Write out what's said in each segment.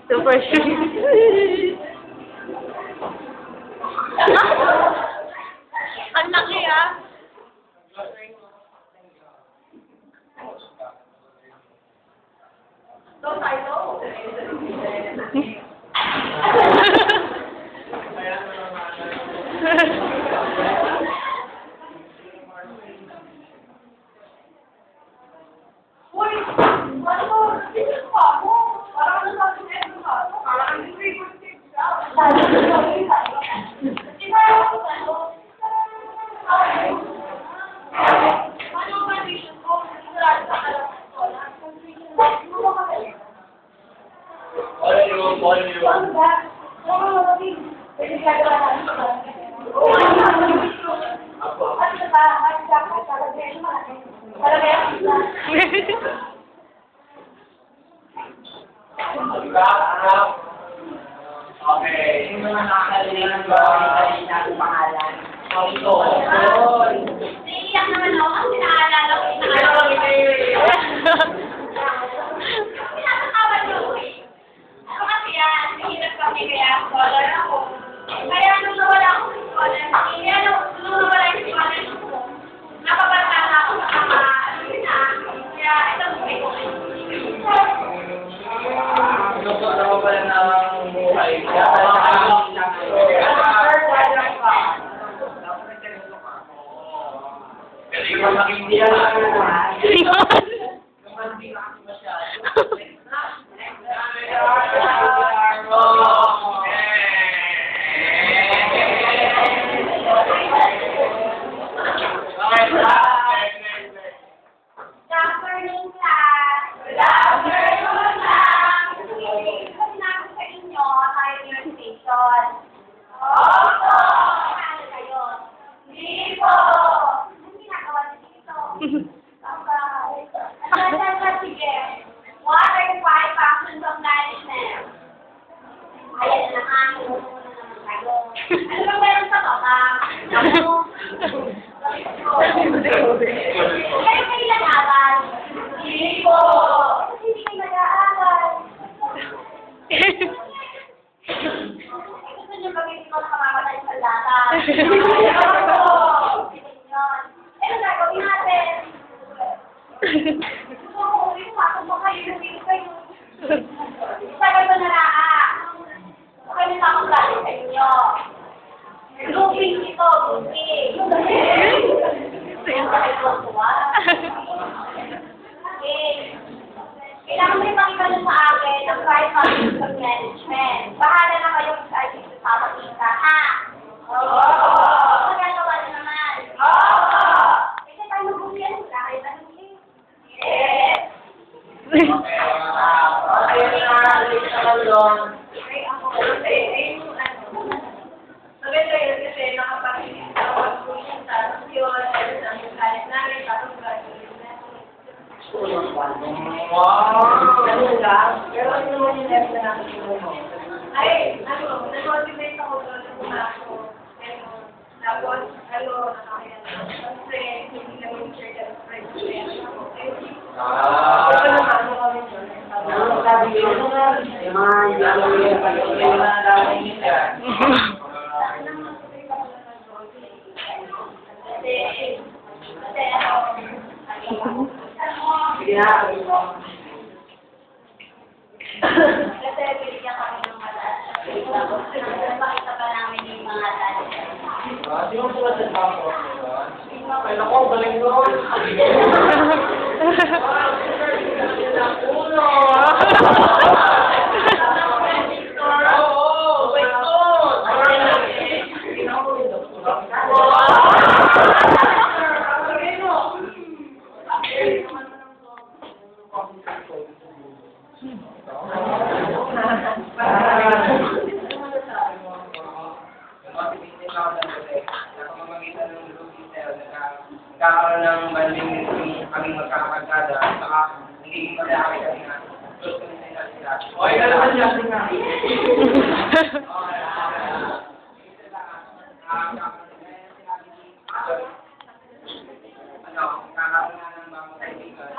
Super shade. Ang laki ah. Okay, yung mga nakakalimutan ko, kanina ang pangalan. Sorry. Naiiyak naman ako kasi naaalala ko yung pinatatawa niyo eh. Ano kasi yan, nahirap kami kaya scholar ako. Kaya nung nawala ako sa scholar, nung nawala yung scholar ko, napabata na ako sa kama, kaya ito buhay ko. Ano pala ng buhay? Kasi yung makindihan What are the 5 functions of management? Ayan na naman, ano ba meron sa baba? Kayo kayo nag-aaral? Hindi po. Hindi kayo nag-aaral. Gusto niyo maging ikaw nakamamatay sa lata. Ano gagawin natin? Gusto ko, ipasok mo kayo, hindi kayo. Sabi ko na okay na akong galing sa inyo. Grouping ito, grouping. Okay. Kailangan may pakita sa akin ang 5 functions of management. Bahala na kayo sa akin sa papakita, ha? Oo. Magagawa na naman. Oo. Kasi tayo mag-grouping, kahit anong yes. Maganda yun kasi nakapagiging sa pag-pusin sa asosyon, ang kalit namin, tapos graduate natin. Wow! Ganun lang? Pero ano naman yung level na natin mo? Ay, nag-motivate ako doon sa pumasok. Tapos, nakakaya na. Kasi, hindi namin share ka sa friends. Ah! hindi ako yung pag-ibig na namin nila. Sige na. Kasi binigyan kami ng mata. Tapos, nakita pa namin yung mga talent. Di mo sila sa tapo. Kaya ako, galing doon. Kakaroon ng banding kami magkakagada, saka nagiging malaki kami na gusto nila sila. Okay, naman siya nga. Ano, kakaroon na ng mga kaibigan.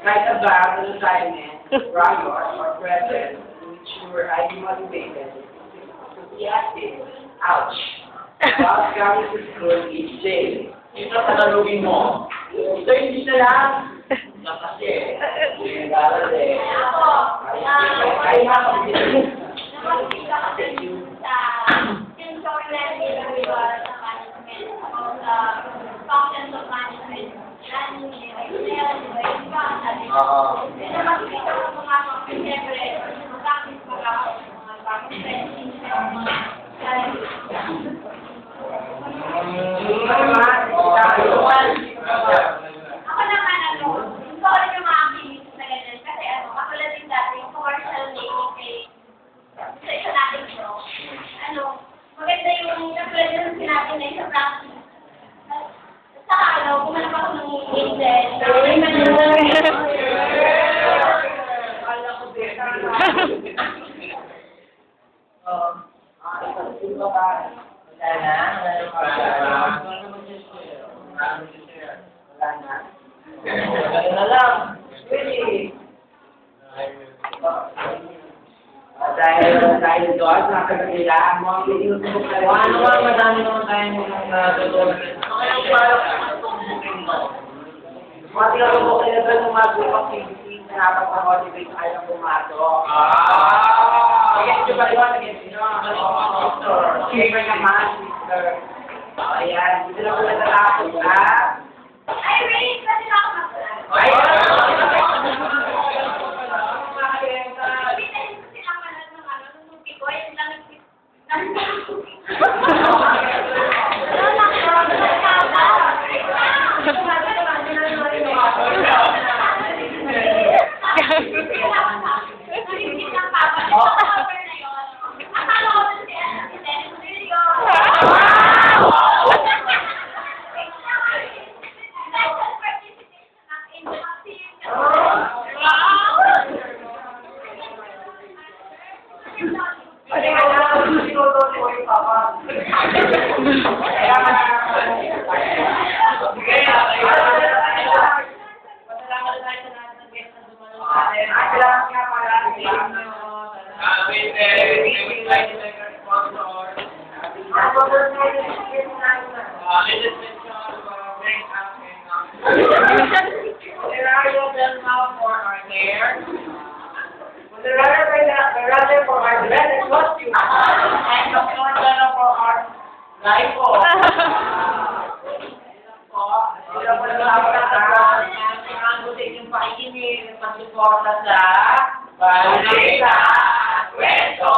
Write about the assignment, progress, or present to ensure I be motivated to be active. Ouch. While coming to school each day. Ito sa talugin mo. Ito hindi na lang. Kasi, nag-aaral eh. Kaya nga Nakakita kasi sa tutorial nila sa management about the functions of management. Yan, Excel, sabi ko. Kaya makikita ko mga siyempre, mag-practice ko ako mga bagong training sa mga ako naman, gusto ko rin yung mga activities na ganyan. Kasi katulad din dati, yung commercial making sa isa natin show. Maganda yung katulad yung sinabi na isa practice. Saka kumanap ako ng angel. Dahil doon, nakakailangan mo ang pinutubok na rin. Ano nga, madami naman tayo nung natutulog. Kaya parang tumbukin mo. Mga tinatubok nila doon ng mga group activities na napag-motivate tayo ng pumasok. Again, nyo ba yun? Again, sister. Favorite naman, sister. Ayan, dito na ko natatapos, ha? Ay, wait! Kasi na ako nakulat. Kwento